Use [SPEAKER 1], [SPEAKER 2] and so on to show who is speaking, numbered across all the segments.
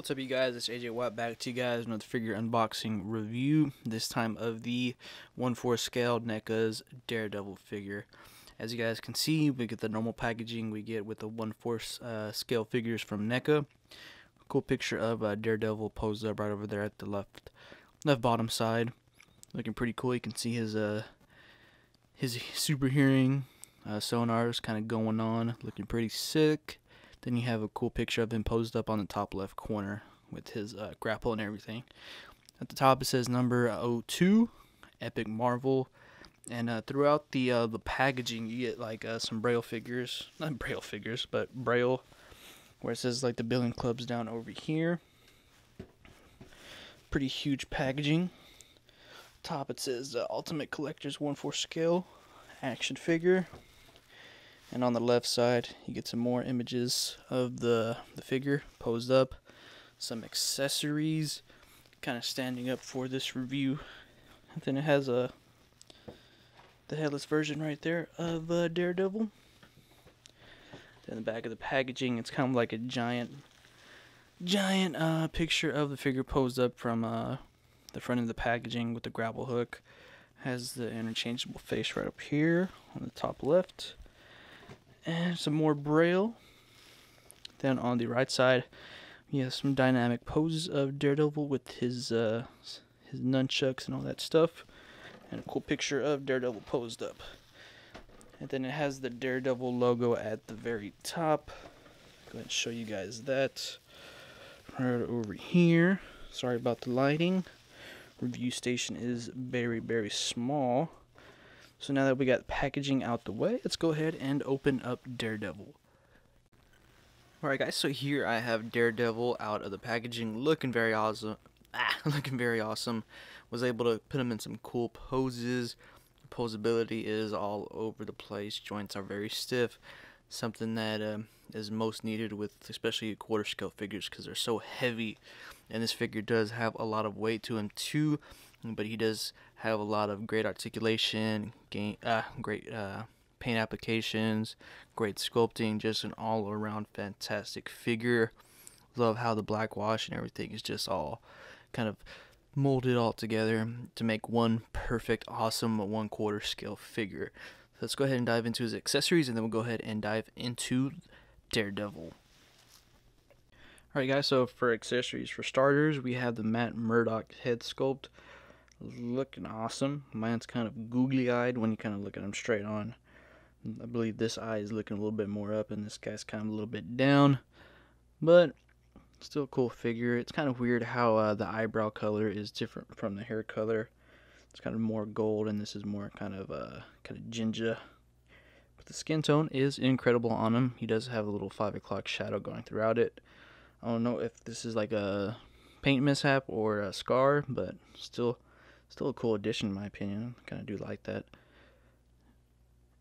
[SPEAKER 1] What's up, you guys? It's AJ Watt back to you guys with another figure unboxing review. This time of the 1/4 scale NECA's Daredevil figure. As you guys can see, we get the normal packaging we get with the 1/4 scale figures from NECA. Cool picture of Daredevil posed up right over there at the left bottom side, looking pretty cool. You can see his super hearing sonars kind of going on, looking pretty sick. Then you have a cool picture of him posed up on the top left corner with his grapple and everything. At the top it says number 02, Epic Marvel. And throughout the packaging you get like some braille figures, not braille figures, but braille, where it says like the billion clubs down over here. Pretty huge packaging. Top it says Ultimate Collector's 1/4 scale action figure. And on the left side, you get some more images of the figure posed up, some accessories, kind of standing up for this review. And then it has the headless version right there of Daredevil. Then the back of the packaging, it's kind of like a giant picture of the figure posed up from the front of the packaging with the grapple hook. Has the interchangeable face right up here on the top left. And some more braille. Then on the right side, you have some dynamic poses of Daredevil with his nunchucks and all that stuff. And a cool picture of Daredevil posed up. And then it has the Daredevil logo at the very top. Go ahead and show you guys that. Right over here. Sorry about the lighting. Review station is very, very small. So now that we got packaging out the way, let's go ahead and open up Daredevil. Alright guys, so here I have Daredevil out of the packaging, looking very awesome. Was able to put him in some cool poses. Posability is all over the place. Joints are very stiff. Something that is most needed with especially 1/4 scale figures because they're so heavy. And this figure does have a lot of weight to him too. But he does have a lot of great articulation, great paint applications, great sculpting, just an all-around fantastic figure. Love how the black wash and everything is just all kind of molded all together to make one perfect, awesome 1/4 scale figure. So let's go ahead and dive into his accessories, and then we'll go ahead and dive into Daredevil. Alright guys, so for accessories, for starters, we have the matte Murdock head sculpt. Looking awesome. Mine's kind of googly-eyed when you kind of look at him straight on. I believe this eye is looking a little bit more up and this guy's kind of a little bit down, but still a cool figure. It's kind of weird how the eyebrow color is different from the hair color. It's kind of more gold and this is more kind of ginger, but the skin tone is incredible on him. He does have a little 5 o'clock shadow going throughout it. I don't know if this is like a paint mishap or a scar, but still a cool addition in my opinion. I kind of do like that.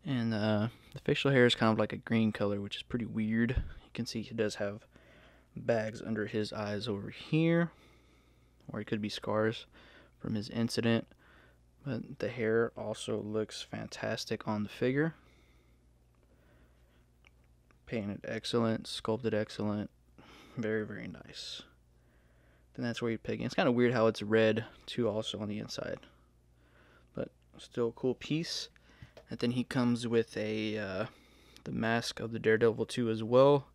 [SPEAKER 1] And the facial hair is kind of like a green color, which is pretty weird. You can see he does have bags under his eyes over here, or it could be scars from his incident. But the hair also looks fantastic on the figure. Painted excellent, sculpted excellent, very, very nice. Then that's where you're picking. It's kind of weird how it's red too also on the inside, but still a cool piece. And then he comes with the mask of the Daredevil too as well.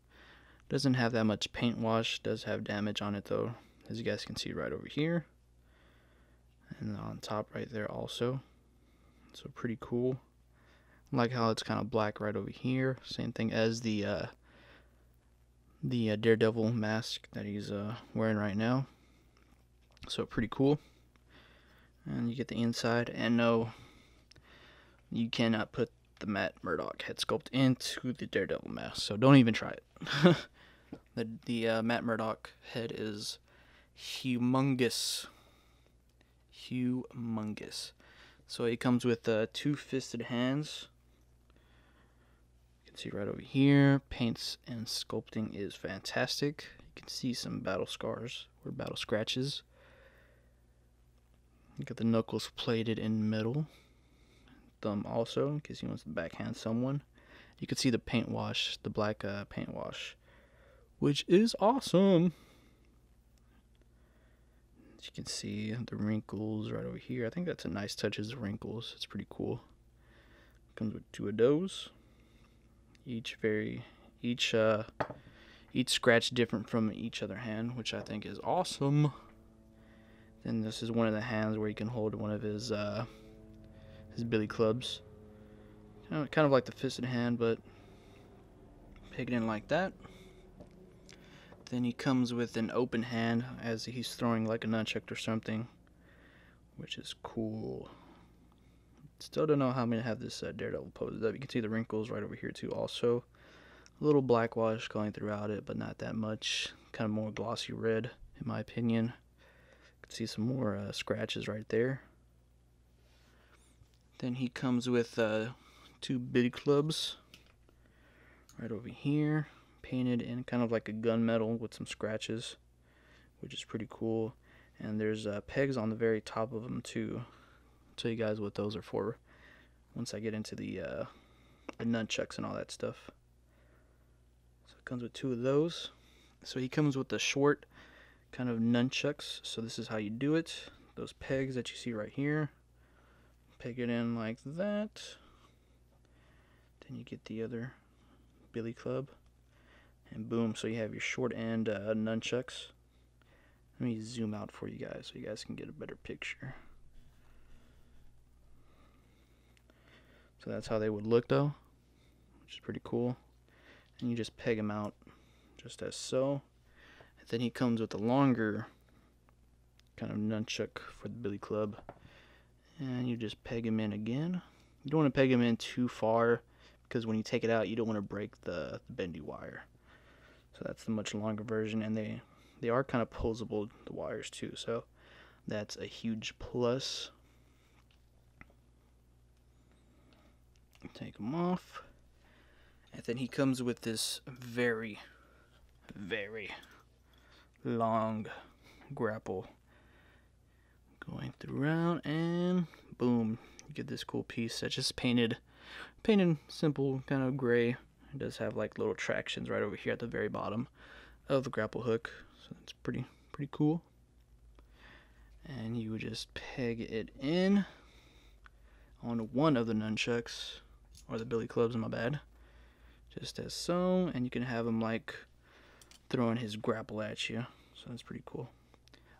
[SPEAKER 1] Doesn't have that much paint wash, does have damage on it though, as you guys can see right over here. And on top right there also. So pretty cool. I like how it's kind of black right over here. Same thing as the Daredevil mask that he's wearing right now. So pretty cool. And you get the inside, and no, you cannot put the matte Murdock head sculpt into the Daredevil mask, so don't even try it. the matte Murdock head is humongous. So it comes with 2 fisted hands. See right over here, paints and sculpting is fantastic. You can see some battle scars or battle scratches. You got the knuckles plated in metal. Thumb also, in case he wants to backhand someone. You can see the paint wash, the black paint wash, which is awesome. As you can see, the wrinkles right over here. I think that's a nice touch, is the wrinkles. It's pretty cool. Comes with 2 of those. Each scratch different from each other hand, which I think is awesome. Then this is one of the hands where you can hold one of his billy clubs. Kind of like the fisted hand, but peg it in like that. Then he comes with an open hand as he's throwing like a nunchuck or something, which is cool. Still don't know how I'm going to have this Daredevil posed up. You can see the wrinkles right over here too also. A little black wash going throughout it, but not that much. Kind of more glossy red in my opinion. You can see some more scratches right there. Then he comes with 2 billy clubs right over here, painted in kind of like a gunmetal with some scratches, which is pretty cool. And there's pegs on the very top of them too. I'll tell you guys what those are for once I get into the nunchucks and all that stuff. So it comes with 2 of those. So he comes with the short kind of nunchucks. So this is how you do it. Those pegs that you see right here, peg it in like that. Then you get the other billy club, and boom, so you have your short end nunchucks. Let me zoom out for you guys so you guys can get a better picture. So that's how they would look though, which is pretty cool. And you just peg them out just as so. And then he comes with a longer kind of nunchuck for the billy club, and you just peg him in again. You don't want to peg him in too far, because when you take it out, you don't want to break the bendy wire. So that's the much longer version, and they are kind of posable, the wires too, so that's a huge plus. Take them off, and then he comes with this very, very long grapple going throughout, and boom, you get this cool piece that's just painted simple kind of gray. It does have like little tractions right over here at the very bottom of the grapple hook, so it's pretty cool. And you would just peg it in on one of the nunchucks, or the billy clubs, my bad, just as so, and you can have him like throwing his grapple at you, so that's pretty cool.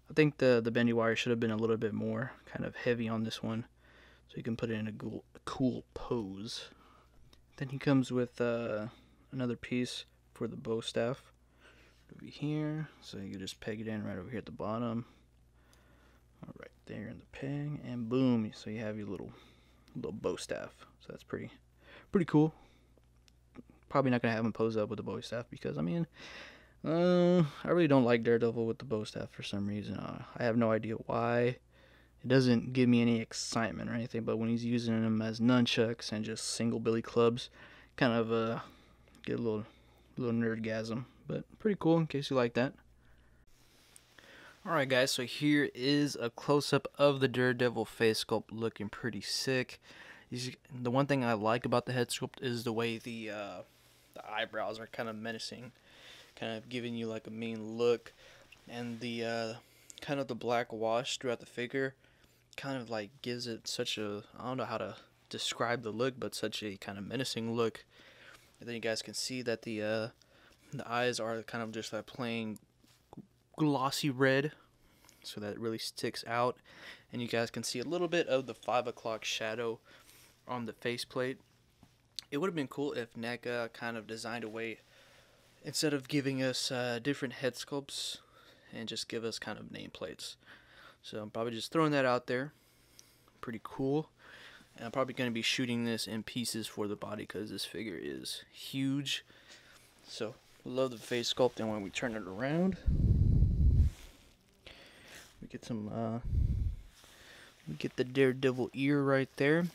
[SPEAKER 1] I think the bendy wire should have been a little bit more kind of heavy on this one, so you can put it in a cool pose. Then he comes with another piece for the bow staff over here, so you can just peg it in right over here at the bottom, right there in the peg, and boom, so you have your little bow staff. So that's pretty cool. Probably not gonna have him pose up with the bow staff, because I mean, I really don't like Daredevil with the bow staff for some reason. I have no idea why. It doesn't give me any excitement or anything, but when he's using them as nunchucks and just single billy clubs, kind of get a little nerdgasm, but pretty cool in case you like that. Alright guys, so here is a close-up of the Daredevil face sculpt, looking pretty sick. The one thing I like about the head sculpt is the way the eyebrows are kind of menacing, kind of giving you like a mean look, and the kind of the black wash throughout the figure kind of like gives it such a, I don't know how to describe the look, but such a kind of menacing look. And then you guys can see that the eyes are kind of just that plain glossy red, so that it really sticks out. And you guys can see a little bit of the 5 o'clock shadow on the faceplate. It would have been cool if NECA kind of designed a way, instead of giving us different head sculpts, and just give us kind of nameplates. So I'm probably just throwing that out there. Pretty cool. And I'm probably going to be shooting this in pieces for the body, because this figure is huge. So love the face sculpt, and when we turn it around, we get some we get the Daredevil ear right there.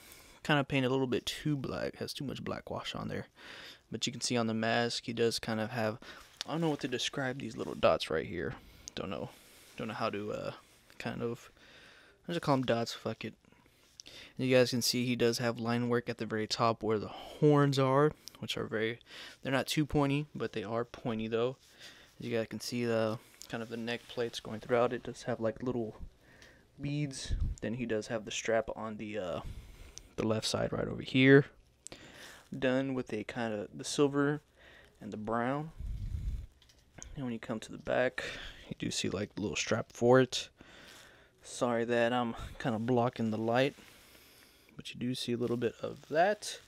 [SPEAKER 1] Kind of painted a little bit too black, has too much black wash on there. But you can see on the mask, he does kind of have, I don't know what to describe these little dots right here. Don't know how to kind of, I'll just call them dots, fuck it. And you guys can see he does have line work at the very top where the horns are, which are they're not too pointy, but they are pointy though. As you guys can see, the kind of the neck plates going throughout. It does have like little beads. Then he does have the strap on the left side right over here. Done with a kind of the silver and the brown. And when you come to the back, you do see like the little strap for it. Sorry that I'm kind of blocking the light, but you do see a little bit of that.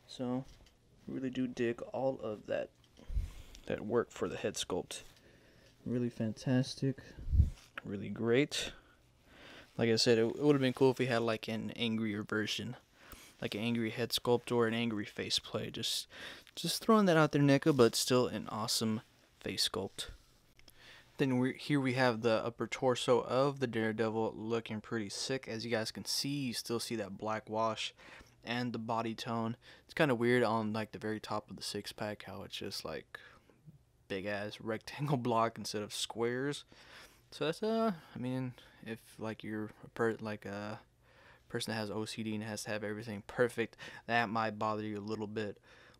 [SPEAKER 1] So really do dig all of that work for the head sculpt. Really fantastic, really great. Like I said, it would have been cool if we had like an angrier version, like an angry head sculpt or an angry face plate. Just throwing that out there, NECA, but still an awesome face sculpt. Then here we have the upper torso of the Daredevil, looking pretty sick. As you guys can see, you still see that black wash and the body tone. It's kind of weird on like the very top of the six pack how it's just like big ass rectangle block instead of squares. So that's I mean, if like you're a person that has OCD and has to have everything perfect, that might bother you a little bit.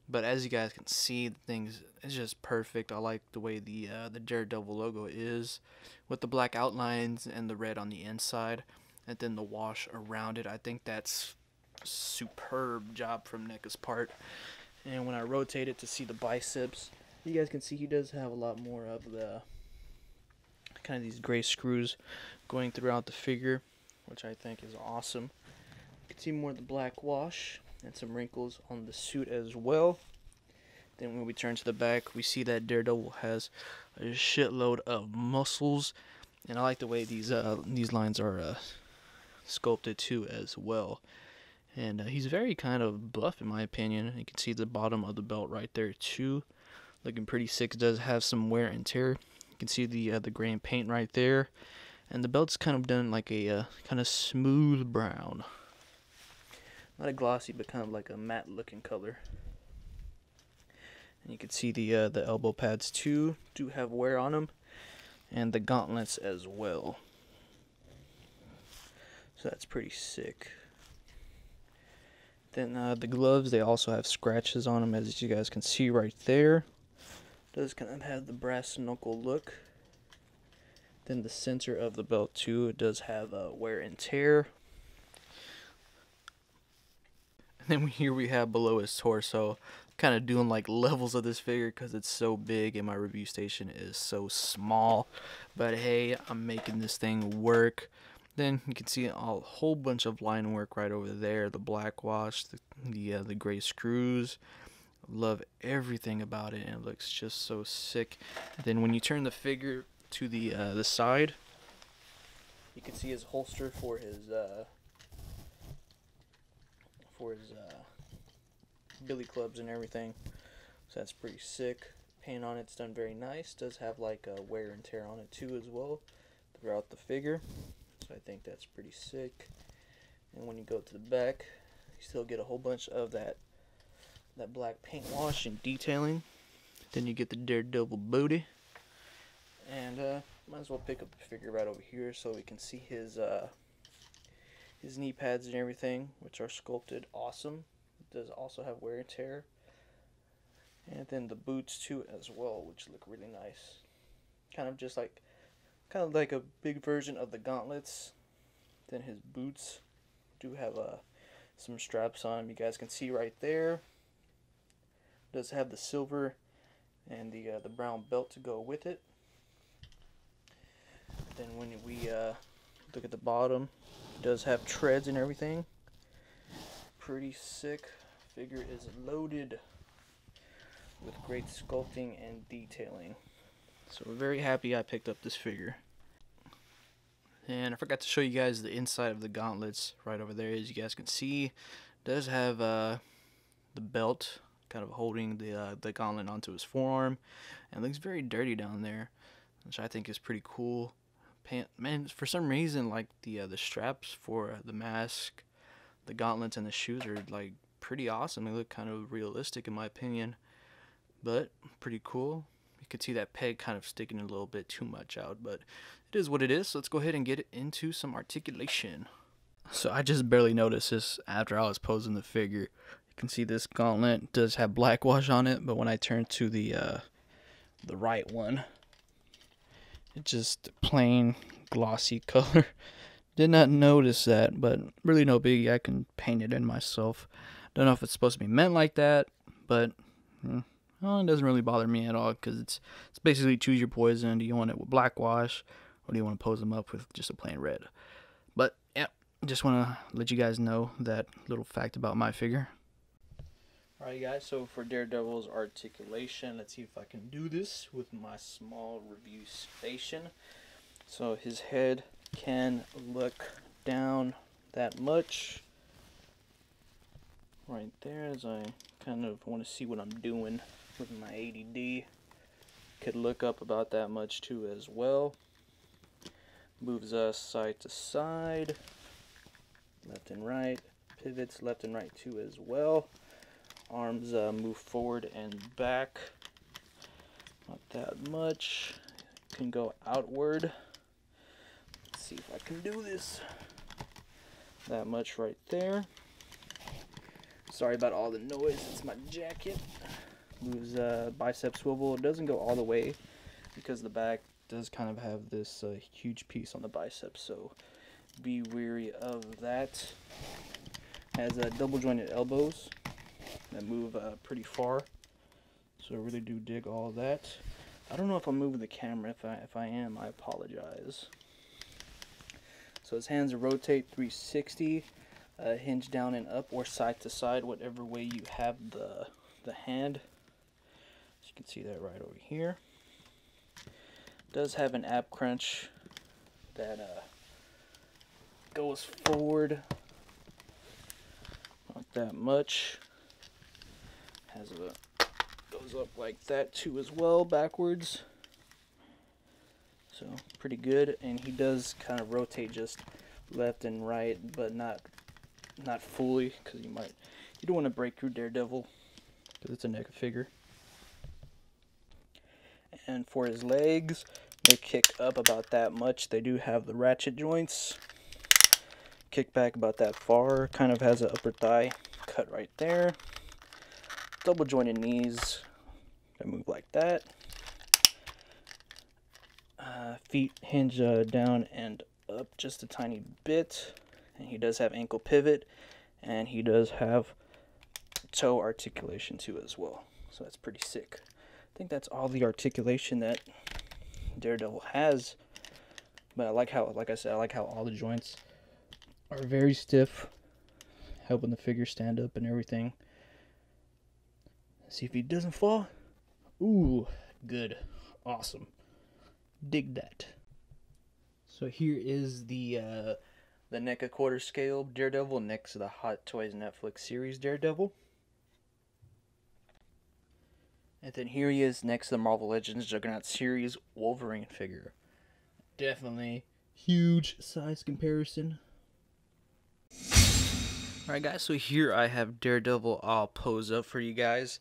[SPEAKER 1] But as you guys can see, the things is just perfect. I like the way the Daredevil logo is, with the black outlines and the red on the inside, and then the wash around it. I think that's superb job from NECA's part. And when I rotate it to see the biceps, you guys can see he does have a lot more of the kind of these gray screws going throughout the figure, which I think is awesome. You can see more of the black wash and some wrinkles on the suit as well. Then when we turn to the back, we see that Daredevil has a shitload of muscles, and I like the way these lines are sculpted too as well. And he's very kind of buff in my opinion. You can see the bottom of the belt right there too, looking pretty sick. It does have some wear and tear. You can see the gray and paint right there, and the belt's kind of done like a kind of smooth brown. Not a glossy, but kind of like a matte looking color. And you can see the elbow pads too do have wear on them, and the gauntlets as well. So that's pretty sick. Then the gloves, they also have scratches on them, as you guys can see right there. Does kind of have the brass knuckle look. Then the center of the belt too, it does have wear and tear. Then here we have below his torso, kind of doing like levels of this figure because it's so big and my review station is so small. But hey, I'm making this thing work. Then you can see a whole bunch of line work right over there. The black wash, the gray screws. Love everything about it, and it looks just so sick. Then when you turn the figure to the side, you can see his holster for his billy clubs and everything. So that's pretty sick. Paint on it's done very nice. Does have like a wear and tear on it too as well throughout the figure. So I think that's pretty sick. And when you go to the back, you still get a whole bunch of that black paint wash and detailing. Then you get the Daredevil booty. And might as well pick up the figure right over here so we can see his knee pads and everything, which are sculpted awesome. It does also have wear and tear. And then the boots too as well, which look really nice. Kind of like a big version of the gauntlets. Then his boots do have some straps on them. You guys can see right there. Does have the silver and the brown belt to go with it. Then when we look at the bottom, it does have treads and everything. Pretty sick. Figure is loaded with great sculpting and detailing. So we're very happy I picked up this figure. And I forgot to show you guys the inside of the gauntlets right over there. As you guys can see, it does have the belt kind of holding the gauntlet onto his forearm, and it looks very dirty down there, which I think is pretty cool. Man, for some reason, like the straps for the mask, the gauntlets, and the shoes are like pretty awesome. They look kind of realistic in my opinion, but pretty cool. You can see that peg kind of sticking a little bit too much out, but it is what it is. So let's go ahead and get into some articulation. So I just barely noticed this after I was posing the figure. You can see this gauntlet does have black wash on it, but when I turn to the right one, just plain glossy color. Did not notice that, but really no biggie. I can paint it in myself. Don't know if it's supposed to be meant like that, but well, it doesn't really bother me at all, because it's basically choose your poison. Do you want it with black wash, or do you want to pose them up with just a plain red? But yeah, just want to let you guys know that little fact about my figure. Alright guys, so for Daredevil's articulation, let's see if I can do this with my small review station. So his head can look down that much right there, as I kind of want to see what I'm doing with my ADD. Could look up about that much too as well. Moves us side to side, left and right, pivots left and right too as well. Arms move forward and back, not that much. Can go outward. Let's see if I can do this. That much right there. Sorry about all the noise, it's my jacket. Moves bicep swivel. It doesn't go all the way because the back does kind of have this huge piece on the biceps, so be wary of that. Has double jointed elbows that move pretty far, so I really do dig all that. I don't know if I'm moving the camera. If I am, I apologize. So his hands rotate 360, hinge down and up or side to side, whatever way you have the hand. So you can see that right over here. Does have an ab crunch that goes forward, not that much. Has goes up like that too as well, backwards. So pretty good, and he does kind of rotate just left and right, but not fully, because you don't want to break through Daredevil, because it's a NECA figure. And for his legs, they kick up about that much. They do have the ratchet joints. Kick back about that far. Kind of has an upper thigh cut right there. Double jointed knees. They move like that. Feet hinge down and up just a tiny bit. And he does have ankle pivot. And he does have toe articulation too as well. So that's pretty sick. I think that's all the articulation that Daredevil has. But I like how, like I said, I like how all the joints are very stiff, helping the figure stand up and everything. See if he doesn't fall. Ooh, good. Awesome. Dig that. So here is the NECA quarter scale Daredevil next to the Hot Toys Netflix series Daredevil. And then here he is next to the Marvel Legends Juggernaut series Wolverine figure. Definitely huge size comparison. Alright guys, so here I have Daredevil all posed up for you guys.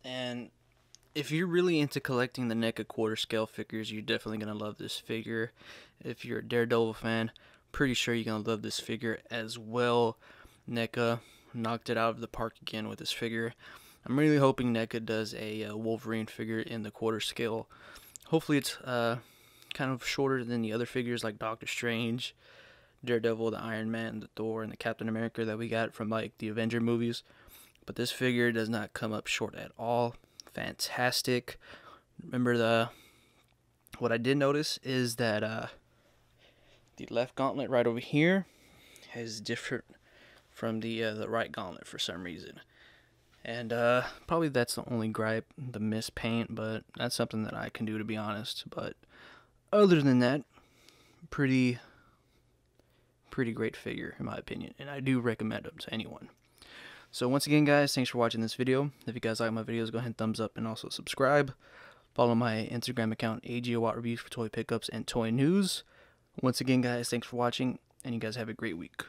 [SPEAKER 1] And if you're really into collecting the NECA quarter scale figures, you're definitely going to love this figure. If you're a Daredevil fan, pretty sure you're going to love this figure as well. NECA knocked it out of the park again with this figure. I'm really hoping NECA does a Wolverine figure in the quarter scale. Hopefully it's kind of shorter than the other figures like Doctor Strange, Daredevil, the Iron Man, the Thor, and the Captain America that we got from like the Avenger movies. But this figure does not come up short at all. Fantastic. Remember, what I did notice is that the left gauntlet right over here is different from the right gauntlet for some reason. And probably that's the only gripe, the mispaint, but that's something that I can do, to be honest. But other than that, pretty great figure in my opinion, and I do recommend them to anyone. So once again guys, thanks for watching this video. If you guys like my videos, go ahead and thumbs up and also subscribe. Follow my Instagram account, AGOWatt Reviews, for toy pickups and toy news. Once again guys, thanks for watching, and you guys have a great week.